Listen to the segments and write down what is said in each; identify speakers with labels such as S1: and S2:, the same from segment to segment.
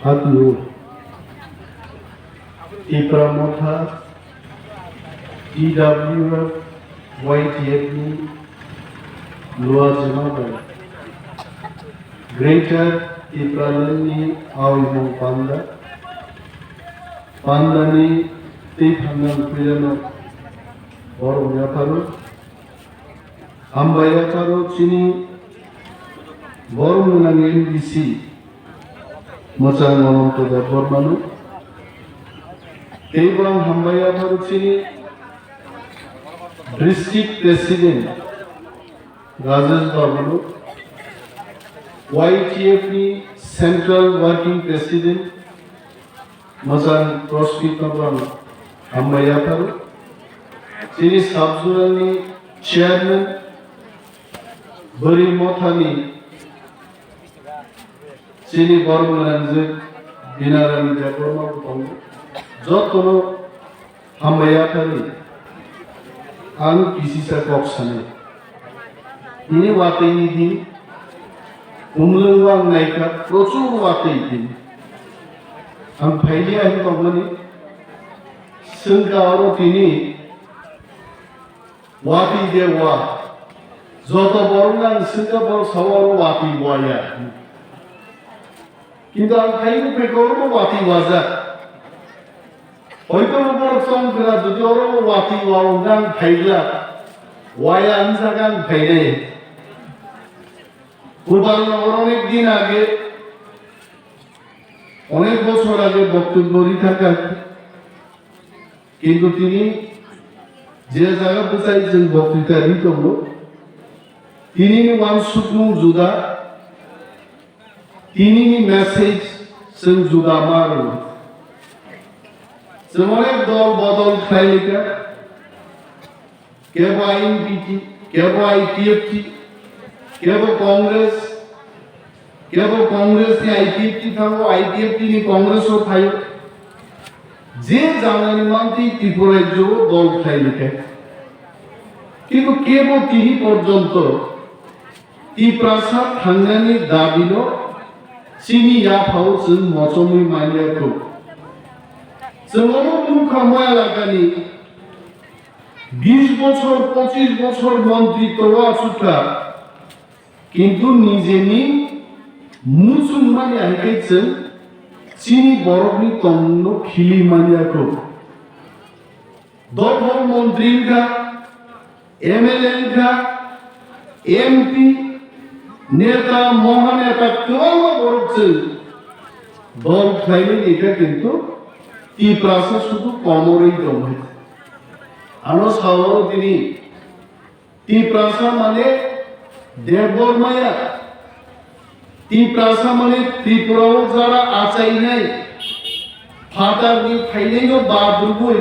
S1: Hadlu Tipra Motha EWF YTF Luar Jemaah Greater Tipra ni Awimong Panda Panda ni Tiphangan Puyano Borong Yataro Ambayataro Chini Borong Nang NBC Kwchang Mononto Bormanu Tebang Hambayataro Chini District President Rajesh Babu YTF ni Central Working President Kwchang Prospector Hambayataro Chini Subzonal ni Chairman Bari Motha ni Chini Bormlanze Binarani Japorma Tong Jotono Hambayataro Ang Kisisa Kwchang ini watai ini umlewang naika প্রচুর watai ini ang phailya hin kogani sengka aro tini wati dewa joto bornang sengka bor sawaro wati waya কিন্তু ang khailu pe korbo wati waja hoito bor songkra যদি oro wati waungang phaila waya ansagang phaile Gopalnagar অনেক দিন আগে অনেক বছর আগে বক্তব্য থাকা কিন্তু তিনি যে জায়গাতে চাইছেন বক্তৃতা দিতে তিনি ওয়ান শুকনো জুদা তিনি মেসেজ जों जुदा मारो जों अनेक दल बदल खालायलिका केबो आईएनपीटी केबो आईटीएफटी केबो कांग्रेस नि आईटीएफटी थांगो आईटीएफटी नि कांग्रेस ओ थायो जे जानानि मानति त्रिपुरा जो दल खालायलिका किन्तु केबो तिनि पर्यन्त त्रिपुरा थांनायनि दाबिल' सिनि याफाव जों मचमै मानियाखौ जों मुखा मायालागानि 20 বছর 25 বছর মন্ত্রিত্ব আছুকা কিন্তু নিজেনি মুসলমানি আইকেছেন চিনি বরফনি তন্ন খিলি মানিয়াখौ দফল মন্ত্রীরা এমএলএরা এমপি নেতা মহানেতা কেউ বলছে দল খাইলে এটা কিন্তু ত্রিপুরা শুধু কমরেই দমে আনো সাগর তিনি ত্রিপুরা মানে দেবর মায়া ত্রিপুরা মানে ত্রিপুরাও যারা আচাই নাই ফাটার দিয়ে খাইলেও বাদুবই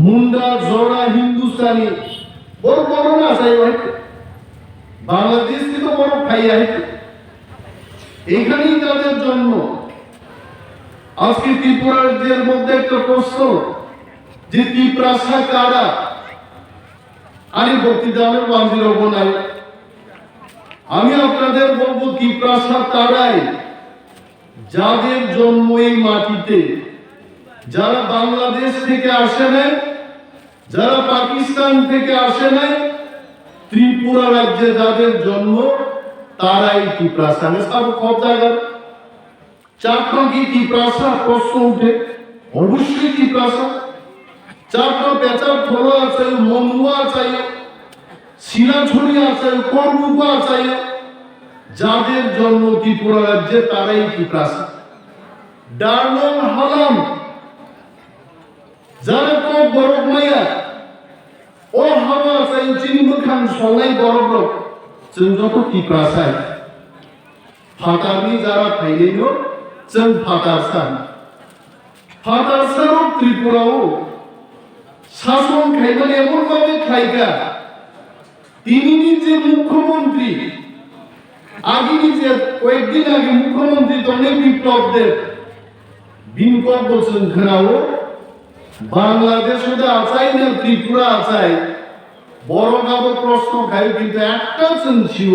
S1: মুন্ডা জোড়া হিন্দুস্তানি বড় বড় না চাই ভাই বাংলাদেশ থেকে বড় খাইয়া এইখানেই তাদের জন্ম আজকে ত্রিপুরার মধ্যে একটা প্রশ্ন যে ত্রিপুরা কারা আমি বক্তৃতার বান্দির নাই আমি আপনাদের বলবো ত্রিপুরা তারাই যাদের জন্ম এই মাটিতে যারা বাংলাদেশ থেকে আসে নাই যারা পাকিস্তান থেকে আসে নাই त्रिपुरा राज्य যাদের জন্ম তারাই ত্রিপুরা সব সব জায়গার চাকর কি ত্রিপুরা প্রশ্ন উঠে অবশ্যই ত্রিপুরা চাকর পেঁচার ফলো আছে মনুয়া আছে শিলাছড়ি আছে করবুকা আছে যাদের জন্ম ত্রিপুরা রাজ্যে তারাই ত্রিপুরা ডারলং হালাম যারা তো বড় মাইয়া ও হাওয়া চাই চিনিমখান সলাই বরফ जों যত ত্রিপুরা চাই ফাটারনি যারা ফাইলেন जों ফাটারসান ফাটারসারও ত্রিপুরাও শাসন খাইবেন এমন ভাবে খাইগা তিনি নিজে মুখ্যমন্ত্রী আগে নিজে কয়েকদিন আগে মুখ্যমন্ত্রী তখন বিপ্লবদের বিনকর বলছেন ঘেরাও বাংলাদেশ শুধু আছাই না ত্রিপুরা আছাই বড় গাব প্রশ্ন খাই কিন্তু একটা ছিল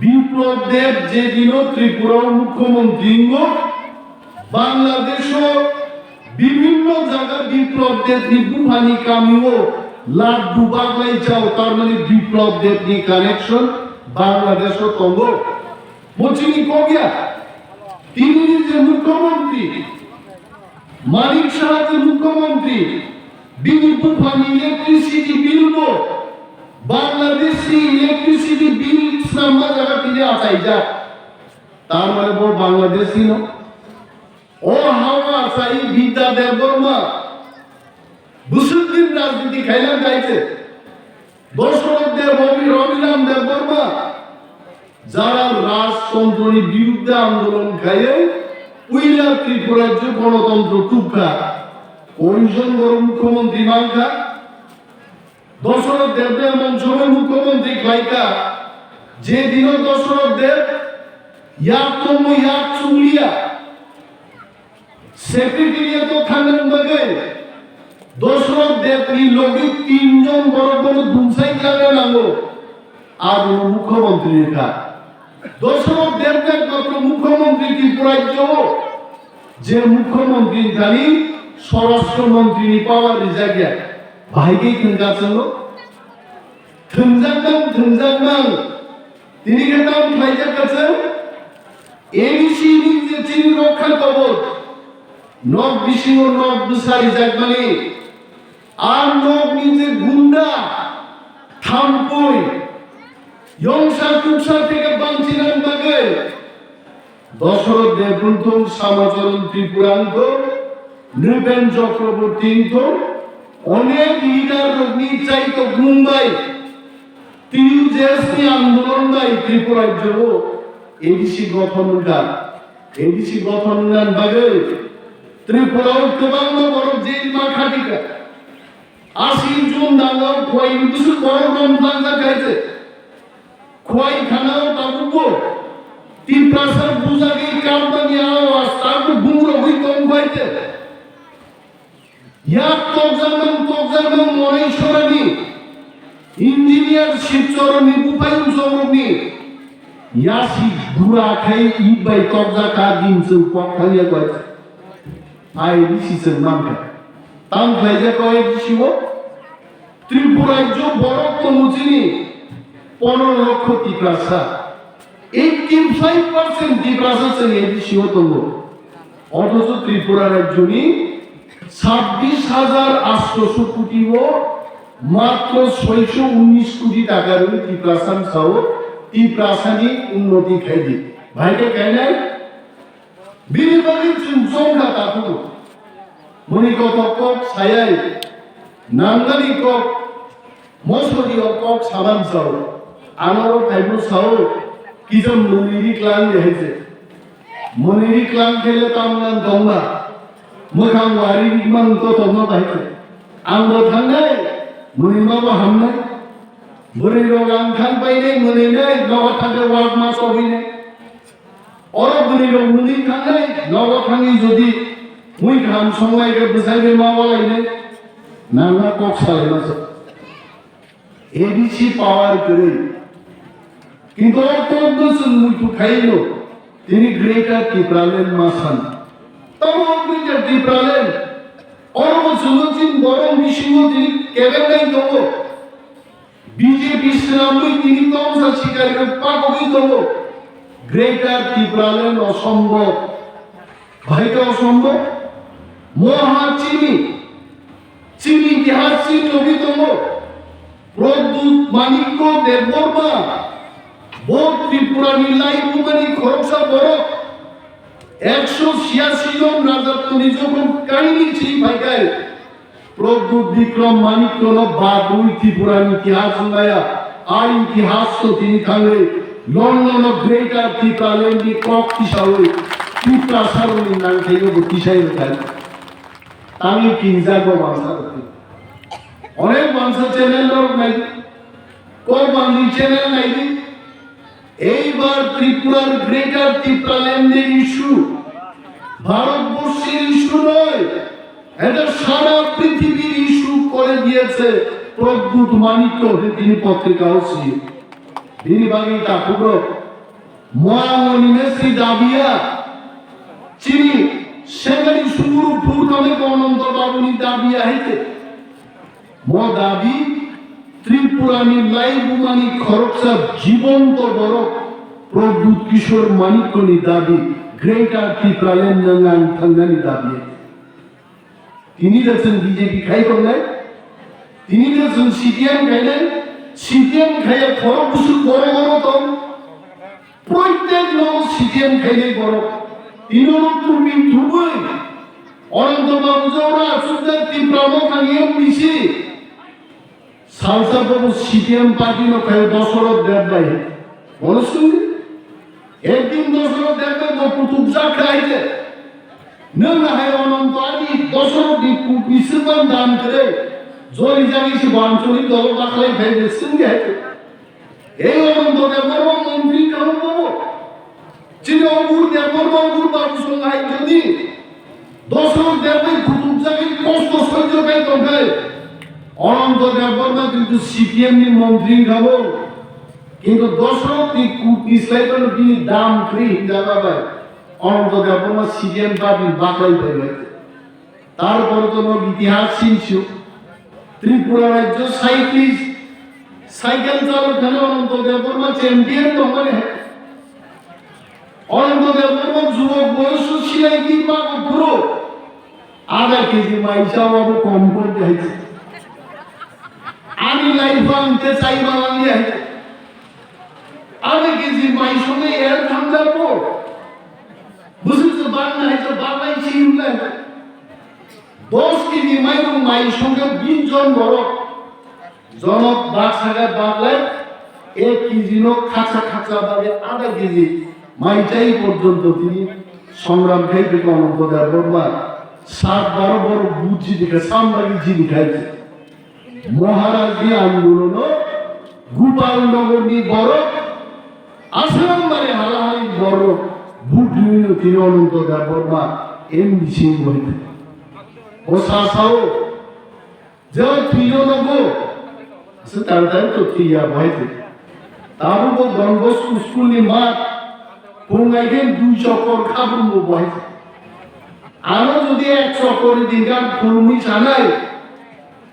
S1: বিপ্লবদের যেদিন ত্রিপুরার মুখ্যমন্ত্রী বাংলাদেশ বিভিন্ন জায়গায় বিপ্লবদের ত্রিপুরানি কামিও লাড্ডু বাগলাই চাও তার মানে বিপ্লবদের কানেকশন বাংলাদেশ তঙ্গ মচিনি কগিয়া তিনি যে মুখ্যমন্ত্রী মানিক শাহ যে মুখ্যমন্ত্রী বিপুফানি electricity bill Bangladeshi electricity bill নাম্বা জায়গা তিনি আসাই যা তার মানে বড় বাংলাদেশি ন ও হাওয়া আসাই বিদ্যা দেব বর্মা বুসুদ্দিন রাজনীতি খাইলাম যাইছে দশরথ দেব রবিরাম দেব বর্মা যারা রাজতন্ত্রের বিরুদ্ধে আন্দোলন খাইয়ে উইলা ত্রিপুরার যে গণতন্ত্র টুকা কয়জন বড় মুখ্যমন্ত্রী মাঙ্কা দশরথ দেব এমন সময় মুখ্যমন্ত্রী খাইকা যেদিন দশরথ দেব ইয়াক চুলিয়া সেক্রেটারিয়েট খানের বাগে দশরথ দেব লগে তিনজন বড় বড় দুমসাই খেলে নামো আর মুখ্যমন্ত্রী রেখা দশরথ দেব একমাত্র মুখ্যমন্ত্রী ত্রিপুরাজ্য যে মুখ্যমন্ত্রী জানি স্বরাষ্ট্রমন্ত্রী পাওয়ার জায়গা ভাইকে কিন্তু আছেন থঞ্জাং তিনি খেতাম ভাইজার কাছে এবিসি যে চিনি রক্ষা কবর নব বিশিং ও নব দুসারি জাগমানি আর নব নিজে গুন্ডা থামপুই ইয়ংসা কুকসা থেকে বাঞ্চিনান বাগে দশরথ দেব প্রথম শ্যামাচরণ ত্রিপুরান্ত নৃপেন চক্রবর্তী অনেক লিডার নিচাইত মুম্বাই তিনি যে আন্দোলন নাই ত্রিপুরার জন্য এডিসি গঠন বাগে ত্রিপুরাও কেবাঙ্গ বড় জেল মাখাটিকা 80 জন দাঙ্গাও খোয়াই কিছু বড় রমজান খাইছে Khowai খানাও তাবুকো Tipra sar buzagi company awas taku bungro hui tong khwaite yak tokjamang monai shorani engineer shipchorani bupayun soroni yasi gura khai ibai tokja ka ginchu pokhalia kwaite ai disi namka tam khaije koi disibo Tripura jo borok to muchini 15 লক্ষ Tipra sar 85% Tipra sar এদিশি হতো অথচ ত্রিপুরা রাজ্যনি 26,800 কোটি ও মাত্র 619 কোটি টাকার Tipra Sao Tipra Sunny উন্নতি খাইদি ভাইকে কয় নাই বিনিবাগি চুমচংটা তাকু মনি কতক ছায়াই নাঙ্গালি কক মসরি কক সাবান চাও আনারো ফাইবু চাও কিজন মনিরি ক্লাং দেখাইছে মনিরি ক্লাং খেলে তামনান Tongna মোখাং ওয়ারি মান তো Tongna দেখাইছে আমরা থাঙ্গাই মনি বাবা হামনাই বরি রগাং খান পাইনে মনি নাই নগা থাকে ওয়াক মাস অবিনে অর বরি রগ মনি থাঙ্গাই নগা থাঙ্গি যদি মুই খাম সংলাইকে বুঝাইবে মা বলাইনে নানা কক সালে মাস এডিসি পাওয়ার করে কিন্তু অর্থদর্শন মুঠু খাইলো তিনি গ্রেটার টিপ্রালেন মাসান তবে গ্রেটার টিপ্রালেন অরব সুলচিন গরম বিশিঙ্গ তিনি কেবেন নাই দেব বিজেপি শ্রীরামই তিনি তমসা শিকারী পাকবই দেব গ্রেটার টিপ্রালেন অসম্ভব ভাইটা অসম্ভব মহা চিনি ইতিহাস চিনি অভিতম প্রদ্যুৎ মানিক্য দেববর্মা বোধ ত্রিপুরা নীলাই মুগানি খরচা বড় 186 জন রাজত্ব নিযুক্ত কাহিনী ছিল ভাইকায় প্রদ্যুৎ বিক্রম মানিক্য বাদুই ত্রিপুরার ইতিহাস গায়া আর ইতিহাস তো তিনি থাকলে লন্ডন গ্রেটার ত্রিপুরালেন্ডি কক কিশাওই Tipra সারনি নাম থেকে বতিশাই রাখাল আমি কিনজাগো বাংলা অনেক বাংলা চ্যানেল নাই কোন বাংলা চ্যানেল নাই এইবার ত্রিপুরার গ্রেটার টিপ্রাল্যান্ডের ইস্যু ভারতবর্ষের ইস্যু নয় এটা সারা পৃথিবীর ইস্যু করে দিয়েছে প্রদ্যুৎ মানিক্য তিনি পত্রিকা হচ্ছে তিনি বাগিটা খুব মহামণিমের শ্রী দাবিয়া চিনি সেখানে সুগুরু ফুরতনে অনন্ত বাবুনি দাবিয়া হইতে দাবি ত্রিপুরানি লাইবুমানি খরকসা জীবন্ত বড় প্রদ্যুৎ কিশোর মানিকনি দাবি গ্রেটার ত্রিপুরালেন নঙ্গান থাঙ্গানি দাবি তিনি দেখছেন বিজেপি খাই করলেন তিনি দেখছেন সিপিএম খাইলেন সিপিএম খাইয়ে খরক কিছু বড় বড় তো প্রত্যেক লোক সিপিএম খাইলে বড় তিনর তুমি ধুবই অনন্ত বাবু জোড়া সুন্দর ত্রিপুরা খানিয়ে মিশি সালসা বাবু সিপিএম পার্টি নো খাই দশরথ দেবদাই বলো শুনলি একদিন দশরথ দেবদাই পুতুকজা খাইছে নং হাই অনন্ত আদি দশরথ বিশ্ববান দান করে জরি জাগি সে বাঞ্চলিক দল বাখলাই খাইছে শুনগে এই অনন্ত দেবর মন্ত্রী কেমন পাবো চিনি অগুর দেবর অগুর বাবু সঙ্গাই যদি দশরথ দেবদাই পুতুকজাকে কষ্ট সহ্য খাই তবে অনন্ত দেববর্মা কিন্তু সিপিএম নি মন্ত্রী খাবো কিন্তু দশরথ ইসলাইকের তিনি দাম ফ্রি যাবা অনন্ত দেববর্মা সিপিএম পার্টি বাকলাই পাইবে তারপর তো ইতিহাস চিনছো ত্রিপুরা রাজ্য সাইকেল চালক খানে অনন্ত দেববর্মা চ্যাম্পিয়ন তো মানে অনন্ত দেববর্মা যুবক বয়স সিলাই কি পাবো পুরো আধা কেজি মাইসা বাবু কম করে যাইছে আমি লাইফ আনতে চাই বাঙালি আগে কেজি মাই সঙ্গে এর ঠান্ডার পর বুঝেছো বাংলা হয়েছে বাংলায় শিখলে 10 কেজি মাই সঙ্গে 20 জন বড় জনক বাক্সাগার বাংলায় 1 কেজি নো খাঁচা খাঁচা ভাবে আধা কেজি মাইটাই পর্যন্ত তিনি সংগ্রাম খাইতে অনন্ত দেববর্মা 7-12 বড় বুঝি দেখে সামলাগি জিনি খাইছে মহারাজ দিয়ে আন্দোলন গোপালনগর নিয়ে বড় আসাম মানে হালাহালি বড় বুট তিনি অনন্ত দেববর্মা এমনি সিং হইতে ও সাসাও যে তুইও নগো তাড়াতাড়ি তো থিয়া হইতে তারও গণবস স্কুল নি মাঠ কোনাইগেন 2 চক্কর খাবুন বইতে আরো যদি 1 চক্কর দিনকার ফুলমি জানাই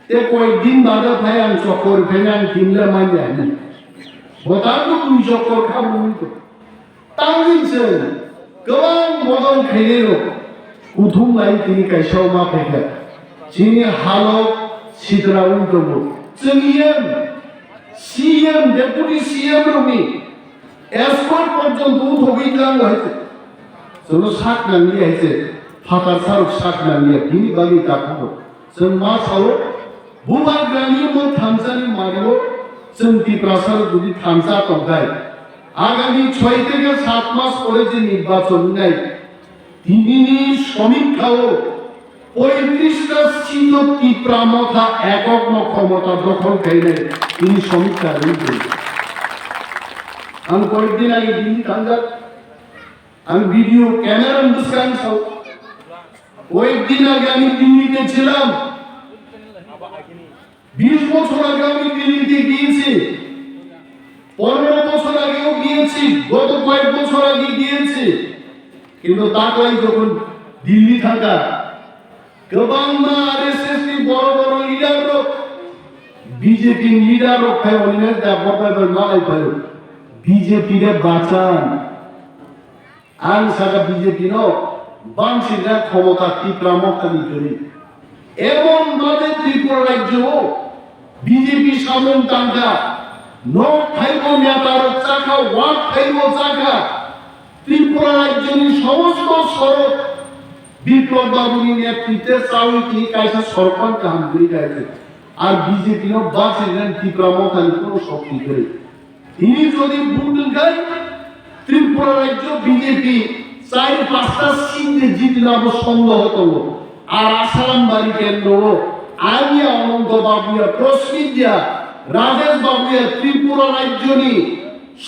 S1: ते কয়েকদিন বাদে ভাই আমি চক্কর ভেঙে আমি কিনলে মাই যায় না বোতাম তো 2 চক্কর খাবো তো তাঙ্গিনছে গোবাং বদল খেলেও উঠুম নাই তিনি কাইসাও মা ফেকে চিনি হালো সিদ্রাউন করবো চিনিয়েম সিএম ডেপুটি সিএম রমি এসকর্ট পর্যন্ত উঠবিলাম হয়েছে চলো শাক না নিয়ে হয়েছে ফাঁকা সারক শাক না নিয়ে বিনি বাগি কাটবো जों मा सावो बुबाय ग्रामनि मोन थामसानि मारियो जों टिप्रासार जुदि थामसा दंखाय आगामी 6 থেকে 7 মাস পরে যে নির্বাচন নাই তিনিনি সমীক্ষাও 35টা সিট টিপ্রা মথা একক ক্ষমতা দখল খাইলে তিনি সমীক্ষা দিয়েছেন আমি কয়েকদিন আগে দিল্লি থাঙ্গা আমি ভিডিও ক্যামেরা মুস্কান সাও কয়েকদিন আগে আমি দিল্লিতে ছিলাম 20 বছর আগে আমি দিল্লিতে গিয়েছি 15 বছর আগেও গিয়েছি গত কয়েক বছর আগে গিয়েছি কিন্তু তাকাই যখন দিল্লি থাকা গোবাং আরএসএস नि বড় বড় লিডার বিজেপি লিডার খায় অনেক দাবতার নাই পায় বিজেপি রে বাঁচান আন সাকা বিজেপি নো বাংশিরা ক্ষমতা টিপ্রা মথানি করি এমন ভাবে ত্রিপুরা রাজ্য বিজেপি সামন টাঙ্গা নট খাইব নেতার চাকা ওয়াট খাইব চাকা ত্রিপুরা রাজ্যের সমস্ত সড়ক বিপ্লব বাবুর নেতৃত্বে চাউকি কাইসা সরকার কাম করে গেছে আর বিজেপি নো বাঁচিলেন ত্রিপুরা মথানি কোনো শক্তি করে তিনি যদি ভোট দেন ত্রিপুরা রাজ্য বিজেপি 4-5টা সিটে জিতলাম সন্দেহ হতো আর আসাম বাড়ি কেন্দ্র আমি অনন্ত বাবুয়া প্রশ্নিদ্যা রাজেশ বাবুয়া ত্রিপুরা রাজ্যনি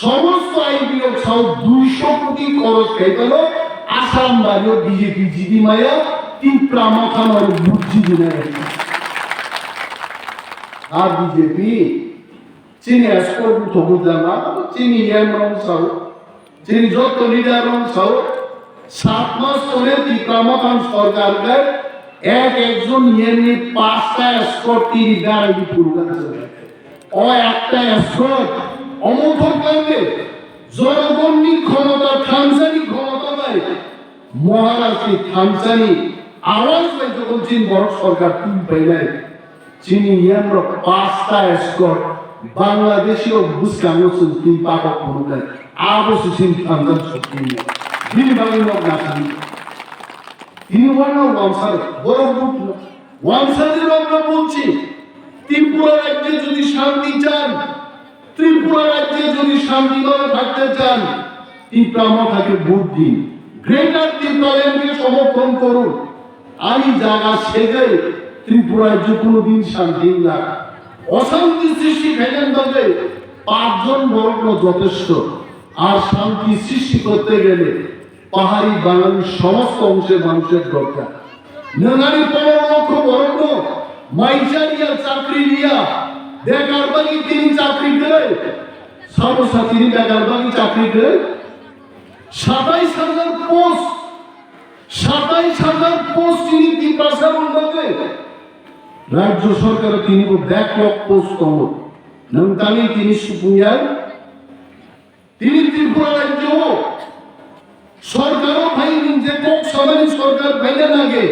S1: সমস্ত আইপিও ছাও 200 কোটি খরচ খাইতেল আসাম বাড়িও বিজেপি জিদি মায়া ত্রিপুরা মাথানোর বুদ্ধি দিনে আর বিজেপি চিনি এসকর বুঝলাম না চিনি এমন ছাও যিনি যত লিডার সহ 7 মাস পরে ত্রিপুরা সরকারকে একজন নিয়ে নিয়ে 5টা এসকর্ট তিনি গাড়ি পুরো ও একটা এসকর্ট অমথক লাগবে জনগণের ক্ষমতা থানসানি ক্ষমতা নাই মহারাষ্ট্র থানসানি আওয়াজ পাই যখন চীন বড় সরকার তুল পাইলেন চিনি আমরা 5টা এসকর্ট বাংলাদেশীয় বুঝকানো তুই পাকক মনে আবশ্য চীন থানসান শক্তি তিনি বাংলা না থাকি তিনি বলেন ওয়ানসার বড় গ্রুপ ওয়ানসারের আমরা বলছি ত্রিপুরা রাজ্যে যদি শান্তি চান ত্রিপুরা রাজ্যে যদি শান্তিভাবে থাকতে চান ত্রিপুরা মথাকে ভোট দিন গ্রেটার ত্রিপুরাকে সমর্থন করুন আমি জায়গা সেজে ত্রিপুরায় যে কোনোদিন শান্তি না অশান্তি সৃষ্টি ফেলেন তবে 5 জন বর্ণ যথেষ্ট আর শান্তি সৃষ্টি করতে গেলে পাহাড়ি বাঙালির সমস্ত অংশের মানুষের দরকার নানারি 15 লক্ষ বর্ণ মাইচারিয়া চাকরি নিয়া বেকার বাগি তিনি চাকরি করে সমস্যা তিনি বেকার বাগি চাকরি করে 27,000 পোস্ট তিনি ত্রিপুরা উন্নতে রাজ্য সরকার তিনি 1 লক্ষ পোস্ট কম নমতানি তিনি সুপুয়ার তিনি ত্রিপুরা রাজ্য সরকারও পাইনি যে কোকসামানি সরকার পাইলেন আগে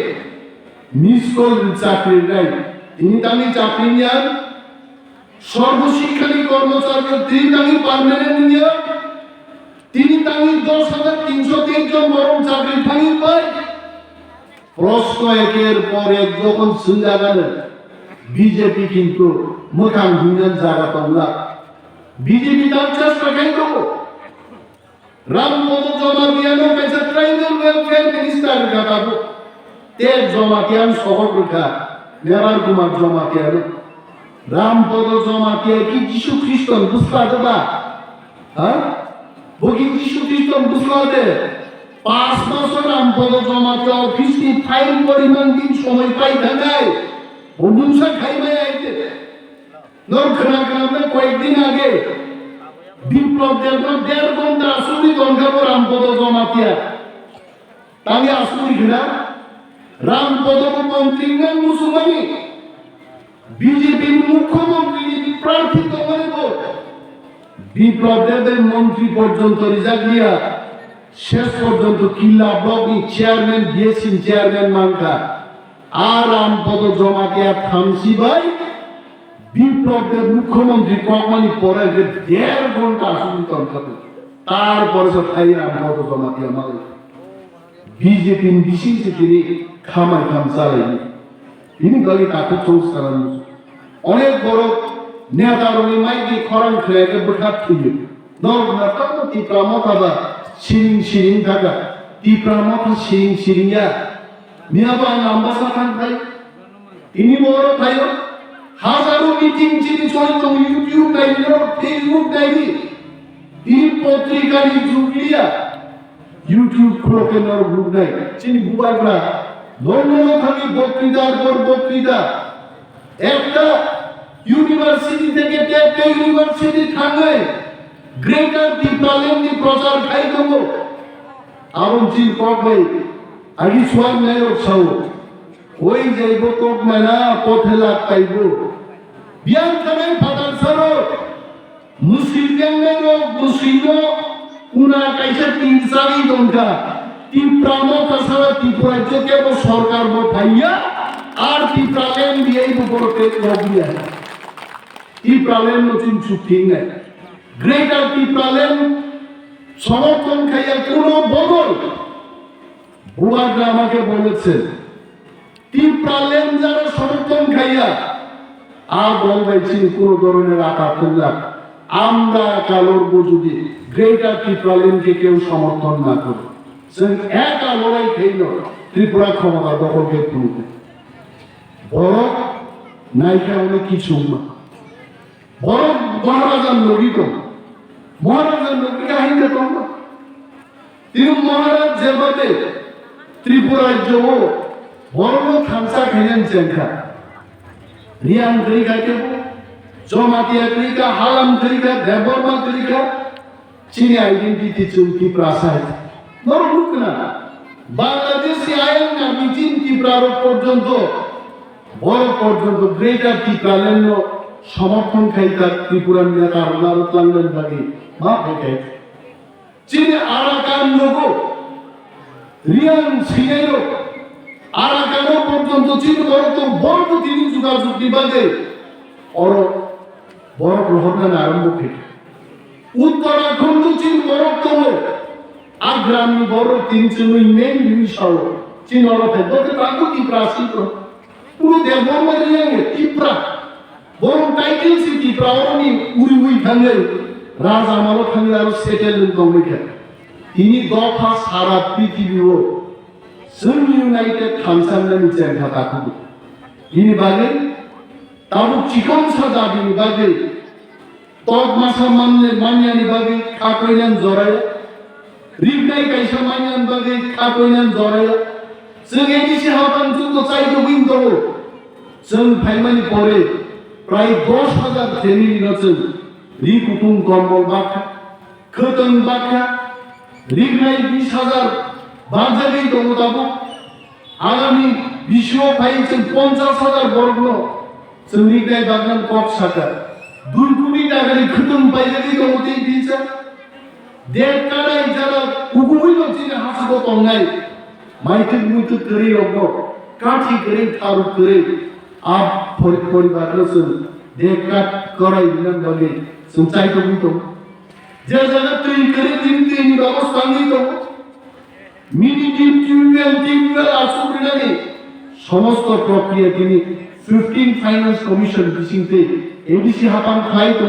S1: মিস করলেন চাকরির নাই তিনি তানি চাকরি নেন সর্বশিক্ষানী কর্মচারী তিনি তানি পার্মানেন্ট নিয়ে তিনি তানি 10,303 জন বরং চাকরি ফাঁকি পায় প্রশ্ন একের পর এক যখন সুন্দর গেলেন বিজেপি কিন্তু মোকাম ভুঞ্জন জায়গা তোমরা বিজেপি তার চেষ্টা খাই দেবো রামপদ জমা দিয়ানো পেছে ট্রাইবাল ওয়েলফেয়ার মিনিস্টার গাবো তেল জমা দিয়ান শহর রেখা মেরার কুমার জমা দিয়ানো রামপদ জমা দিয়ে কি যিশু খ্রিস্টান বুঝলা দেবা হ্যাঁ বকি যিশু খ্রিস্টান বুঝলা দে 5 বছর রামপদ জমা দিয়ে অফিস কি ফাইল পরিমাণ দিন সময় পাই থাকায় অনুসা খাইবে আইতে নরখানা গ্রামে কয়েকদিন আগে বিপ্লব দেবনাথ 1.5 ঘন্টা আসুনি গঙ্গা রামপদ জমাতিয়া তাহলে আসুনি কিনা রামপদ মন্ত্রী না মুসলমানি বিজেপির মুখ্যমন্ত্রী প্রার্থী তোমার বিপ্লব দেবের মন্ত্রী পর্যন্ত রিজার্ভ দিয়া শেষ পর্যন্ত কিল্লা ব্লক চেয়ারম্যান দিয়েছেন চেয়ারম্যান মানকা আর রামপদ জমাতিয়া থামসি ভাই বিপ্লবের মুখ্যমন্ত্রী কমানি পরে 1.5 ঘন্টা আসুন তন্ত্র তারপরে তাই রামপদ জমাতি আমার বিজেপি ডিসিশন তিনি খামাই খাম চালাইনি তিনি গলি তাকে চৌস করানো অনেক বড় নেতার ওই মাইকি খরাং খেয়ে বঠাত থুইল নরনা তখন ত্রিপুরা মথা সিরিং থাকা ত্রিপুরা মথা সিরিংয়া মিয়াবা নাম্বাসা খান ভাই তিনি বড় ভাই হাজারো মিটিং যিনি চলত ইউটিউব ডাইনি ফেসবুক ডাইনি তিনি পত্রিকা যুগলিয়া ইউটিউব খোকেনার গ্রুপ নাই যিনি বুবাইরা লন্ডনে থাকি বক্তৃতার পর বক্তৃতা একটা ইউনিভার্সিটি থেকে টেপে ইউনিভার্সিটি থাকলে গ্রেটার ত্রিপুরালেন্ডি প্রচার খাই দেবো আরো চিন কবে আগে সোয়ার নেই উৎসাহ ওই যাইব তোক মেলা পথে লাগ পাইব বিয়ান খানায় ফাটার সারো মুসলিম মুসলিম কুনা কাইসা 3-4 ঘন্টা ত্রিপুরা মত সারা ত্রিপুরা যে সরকার বঠাইয়া আর ত্রিপুরালেন্ড দিয়েই উপরতে লগিয়া ত্রিপুরালেন্ড নতুন চুক্তি নেই গ্রেটার ত্রিপুরালেন্ড সমর্থন খাইয়া কোনো বদল বুবাগরা আমাকে বলেছেন ত্রিপুরালেন্ড যারা সমর্থন খাইয়া আর বলবেছি কোন ধরনের আঘাত না আমরা কালোর যদি গ্রেটার ত্রিপুরালেন্ডকে কেউ সমর্থন না করে একা লড়াই খেল ত্রিপুরা ক্ষমতা দখলকে তুলবে বড় নায়িকা অনেক কিছু না বড় মহারাজার লড়িত মহারাজার লড়ি কাহিনী তোমরা তিনি মহারাজ যেভাবে ত্রিপুরায় যাব বড় খামসা খেলেন চেঙ্খা রিয়ান তরিকা কে জমাতিয়া তরিকা হালাম তরিকা দেববর্মা তরিকা चीनी आइडेंटिटी चुनकी प्रासाद नर मुकना बांग्लादेशी आयन ना मिचिन ত্রিপুরার পর্যন্ত বড় পর্যন্ত গ্রেটার ত্রিপুরালেন সমর্থন খাইতা ত্রিপুরা নিয়ে তার নারত লাগলেন ভাগে মা ফেকে চীনে আরাকান লোক রিয়ান সিনেরো আরাকানো পর্যন্ত চীন বড় তিনি যোগাযোগ বিভাগে और বড় গ্রহণ আরম্ভ থেকে উত্তরাখণ্ড চীন বড়তম আগ্রামী বড় তিনজন মেন বিষয় চীন অর্থে বলতে তাকে ত্রিপুরা শিল্প পুরো দেবমারিয়ে ত্রিপুরা বড় টাইটেল সি ত্রিপুরা অরনি উড়ি থাঙ্গে রাজা আমারও থাঙ্গে আর সেটেল দমে তিনি দফা সারা পৃথিবীও जों ইউনাইটেড थांसांनानै जेंना थाखो बिनि बागै ताबु चिकन सादा बिनि बागै तक मासा मान्यानि बागै खाकैनान जराया रिबनाय गायसा मान्यानि बागै खाकैनान जराया जों एदिसि हाबान जों चाइदो विंदो जों फाइमानि परे प्राय 10,000 फेमिलिनो जों रिकुटुम कम्बल बाखा खोतन बाखा रिबनाय 20,000 बाजारे दङ दाबो आगामी बिसुआव फाइजों 50,000 बर्ग जों रिबनाय बागान कक्साका 2 कोटी टाकानि खोतन बायजारे दङ दै बिजा देखानाय जाना गुबुननो दिनै हासाबो दंनाय माइथुक मुथुक करै रगनो काठी करै थारु करै आप परिवारनो जों देखा कराय बिनान बागै जों चाइतो बुंतो जे जाना तै करै दिननि व्यवस्था नै दं मिनि টিউবওয়েল আসুবিনানি সমস্ত প্রক্রিয়া তিনি 15 ফাইন্যান্স কমিশন বিসিংতে এডিসি হাপান খাই তো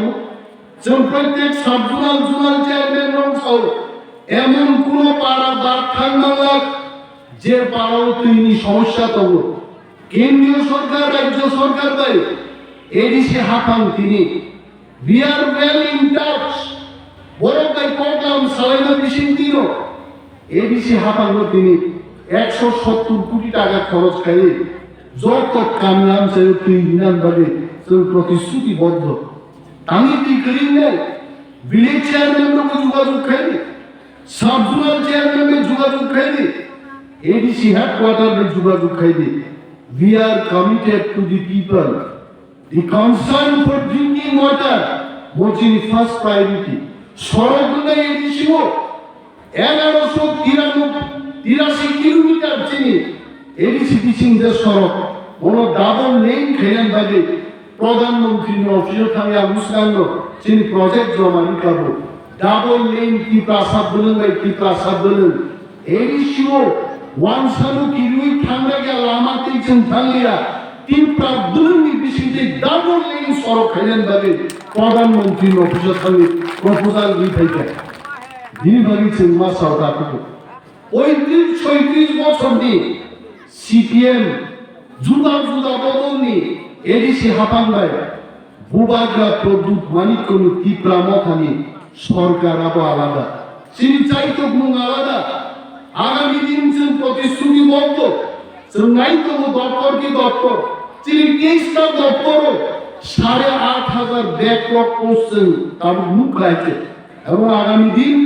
S1: जों প্রত্যেক সাবজুনাল চেয়ারম্যান রংসাও এমন কোন পাড়া বা থাঙ্গালা যে পাড়াও তিনি সমস্যা তব কেন্দ্রীয় সরকার রাজ্য সরকার বাই এডিসি হাপান তিনি we are well in touch বড় কাই প্রোগ্রাম সালাইনা বিসিং দিনো এডিসি হাপানো তিনি 170 কোটি টাকা খরচ করে যত কামনাম সে তিনজন ভাবে সেই প্রতিশ্রুতিবদ্ধ আমি কি করি না ভিলেজ চেয়ারম্যানকে যোগাযোগ করে সাবজুনাল চেয়ারম্যানকে যোগাযোগ করে এডিসি হেডকোয়ার্টারে যোগাযোগ করে we are committed to the people the concern for drinking water was in first priority সরকার এডিসিও 1183 কিলোমিটার চিনি এডিসি বিচিং যে সড়ক কোন ডাবল লেন খেলেন বাগে প্রধানমন্ত্রী অফিসে থাকি আনুষ্ঠান চিনি প্রজেক্ট জমা নিকাবো ডাবল লেন কি প্রাসাদ বলেন ভাই কি প্রাসাদ বলেন এডিসিও ওয়ানসানু কিরুই ঠান্ডা গিয়া লামাতে চিন থাঙ্গিয়া তিন প্রাবদুলনি বিচিতে ডাবল লেন সড়ক খেলেন বাগে প্রধানমন্ত্রী অফিসে থাকি প্রপোজাল দিতে দিন বাগিছে মাসাও তাকো 35-36 বছর নি সিপিএম জুদা বদলনি এডিসি হাপাঙ্গায় বুবাগা প্রদুত মানিকনি ত্রিপুরা মথানি সরকার আবো আলাদা চিনি চাইতো গুণ আলাদা আগামী দিন जों প্রতিশ্রুতিবদ্ধ जों নাইতো দপ্তর কি দপ্তর চিনি 23টা দপ্তর 8,500 ব্যাকলগ পোস্ট তার মুখ রাখছে এবং আগামী দিন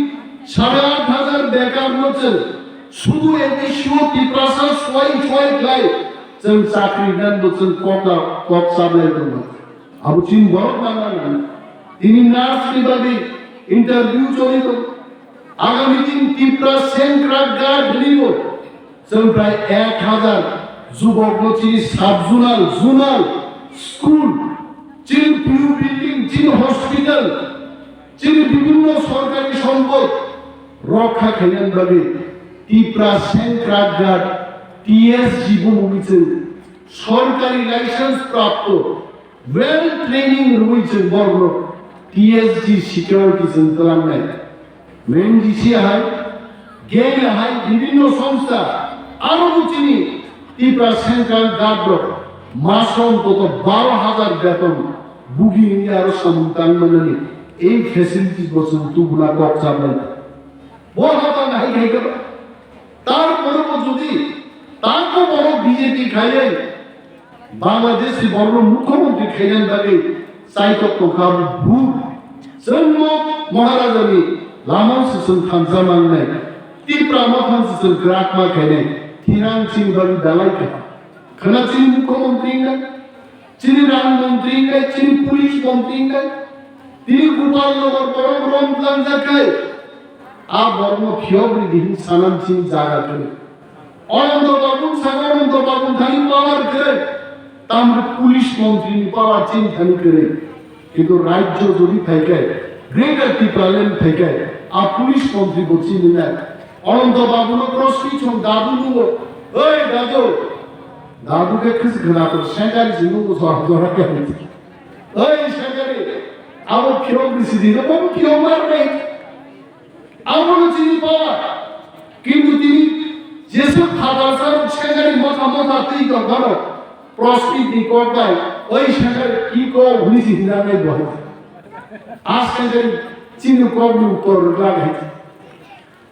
S1: 8,500 বেকার রয়েছে শুধু এদেশীয় ত্রিপ্রাসার ছয় লাই जों চাকরি দেন বলছেন কত সাবলাই করব আবু চিন বড় বাংলা তিনি নার্স বিভাগে ইন্টারভিউ চলিত আগামী দিন ত্রিপুরা সেন্ট্রাল গার্ড লিব जों প্রায় 1,000 যুবক চিনি সাবজুনাল জোনাল স্কুল চিনি পিউ বিল্ডিং চিনি হসপিটাল চিনি বিভিন্ন সরকারি সম্পদ রক্ষা খেলেন ভাবে ত্রিপুরা সেন্ট্রাল গার্ড টিএসজি ভূমিতে সরকারি লাইসেন্স প্রাপ্ত ওয়েল ট্রেনিং রয়েছে বর্ণ টিএসজি সিকিউরিটি সেন্টার নাই মেনজিসি হাই গেল হাই বিভিন্ন সংস্থা আরো চিনি ত্রিপুরা সেন্ট্রাল গার্ড মাস অন্তত 12,000 বেতন বুগি নিয়ে আরো সন্তানমানি এই ফ্যাসিলিটি বছর তুগুলা কক্সাবলাই বড় কথা নাই খাইতে তারপরে যদি তাকে বড় বিজেপি খাইলেন বাংলাদেশি বড় মুখ্যমন্ত্রী খাইলেন তাকে চাইতো খাব ভূত জন্ম মহারাজানি Lama susun kanzaman ne, Tipra Motha susun krakma kene, Tirang cini bagi dalai ke, karena cini mukhamantri ne, cini rang mantri ne, cini pulis mantri ne, tini gopal nagar borom borom planja kai, a bormo phiobri dihin sanam cini jaga kene, অনন্ত বাবু সাগরন্ত বাবু খানি পাওয়ার করে তামরে police মন্ত্রী পাওয়ার চিন্তানি করে কিন্তু রাজ্য যদি থাকে greater টিপ্রালেন থাকে আর police মন্ত্রী বলছি না অনন্ত বাবু প্রশ্ন দাদু নুগো ওই দাদু দাদুকে কিস ঘনা তো সেন্টার জিনু সর ধরা কে ওই সেন্টারে আবো ফিরো দিছি দিলে বাবু কি আমার নাই আমার চিনি পাওয়া কিন্তু তিনি যেসব খাবার সেখানে মথা মথা তুই ধরো প্রস্তুতি করবাই ওই সেখানে কি কো ভুলিছি হিরামে বহে আজ সেখানে চিনি কবি উপর লাগাই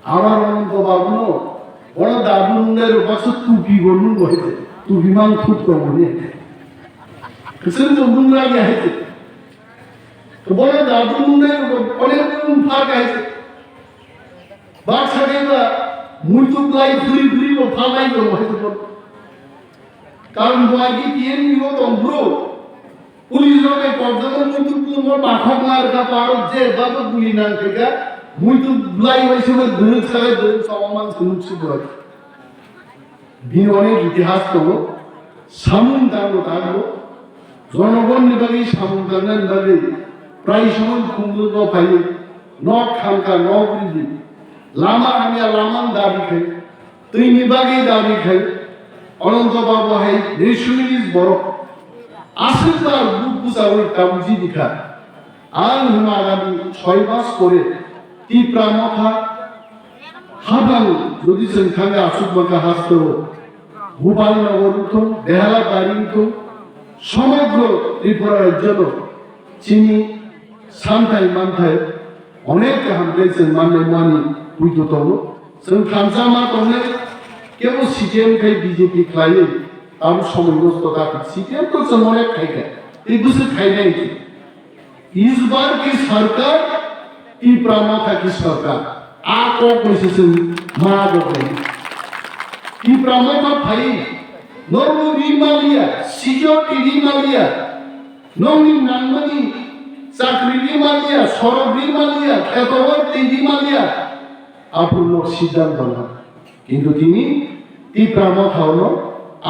S1: আমার অনন্ত বাবু বড় দাদুনের পাশে টুপি গনু বহেছে টুপি মান খুব কম নে কিসের তো গুণ লাগে আছে তো বড় দাদুনের অনেক ফাঁক আছে বাচ্চা দেবা multiply free of Hamai no কারণ বয়কি তিন নিও তন্ত্র পুলিশ রকে পর্যন্ত multiply মোর পাখক মার কা পারো যে বাবা গুলি না থেকে multiply হইছে না দুই সালে দুই সমান সুনুছি বয় দিন অনেক ইতিহাস তো সামুন দাও দাও জনগণ নিবাগি সামুন দান দাগে প্রায় সময় কুমুদ পাইলে নক খানকা নগরি লামা আমিয়া লামান দাবি খাই তুই নিবাগি দাবি খাই অনন্ত বাবু হাই রেশমিলিস বড় আশীর্বাদ বুক বুঝাওই কামজি দিখা আন হুমা আগামী 6 মাস করে টিপ্রা মথা হাবাং যদি সংখ্যাঙ্গে আসুকবাকা হাস্ত ভোপাল নগর উঠো বেহালা বাড়ি উঠো সমগ্র ত্রিপুরা রাজ্য চিনি সান্তাই মান্থায় অনেক হামলেছেন মানে মানি বুঝতো তবু जों खामसामा तंने केवल सीटीएम खाई बीजेपी खाई अब समन्वस्त का सीटीएम तो समोने खाएगा एक दूसरे खाएगा ही इस बार की सरकार टिप्रा मथा की सरकार आको पोजीशन मागो गई टिप्रा मथा भाई नोरु रिमालिया सिक्योरिटी रिमालिया नोंनि नांगमनि चाकरी रिमालिया सरब रिमालिया खेतवर रिमालिया আপূর্ণ সিদ্ধান্ত না কিন্তু তিনি টিপ্রা মথা হলো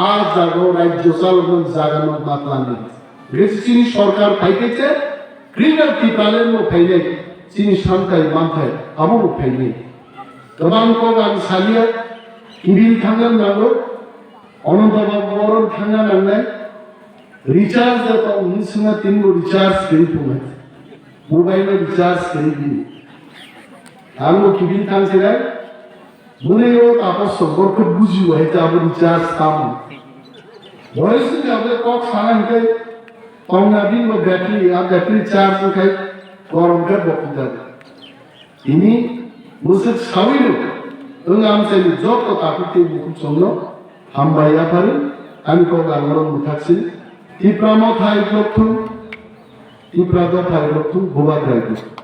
S1: আর জাগো রাজ্য চালন জাগানোর মাত্রা নেই তিনি সরকার পাইতেছে গ্রেটার টিপ্রালের নো ফাইলে তিনি সান্তাই মান্থায় আবু ফাইলে গোবাং কোগান সালিয়া কিবিল থাঙ্গান নাগো অনন্ত বাবুর থাঙ্গান নাংনাই রিচার্জ দাতা উনিশনা তিনগো রিচার্জ করি পুমাই মোবাইলে রিচার্জ করি দিই आंगो किबिन थांसेरा मुनेयो तापस संपर्क बुझियो हेता अब रिचार्ज काम भइस जाबे कक सानांकै तंगना बिंगो बैटरी चार्ज खाइ गरम का बकुदा इनि मुसक साविनो ओं आमसेनि जत ताकुते बुकुम संनो हामबाया फारि आमि को गांगरम मुथाक्सि टिप्रा मथा इक्लक्थु टिप्रा दफा इक्लक्थु गोबा द्राइगु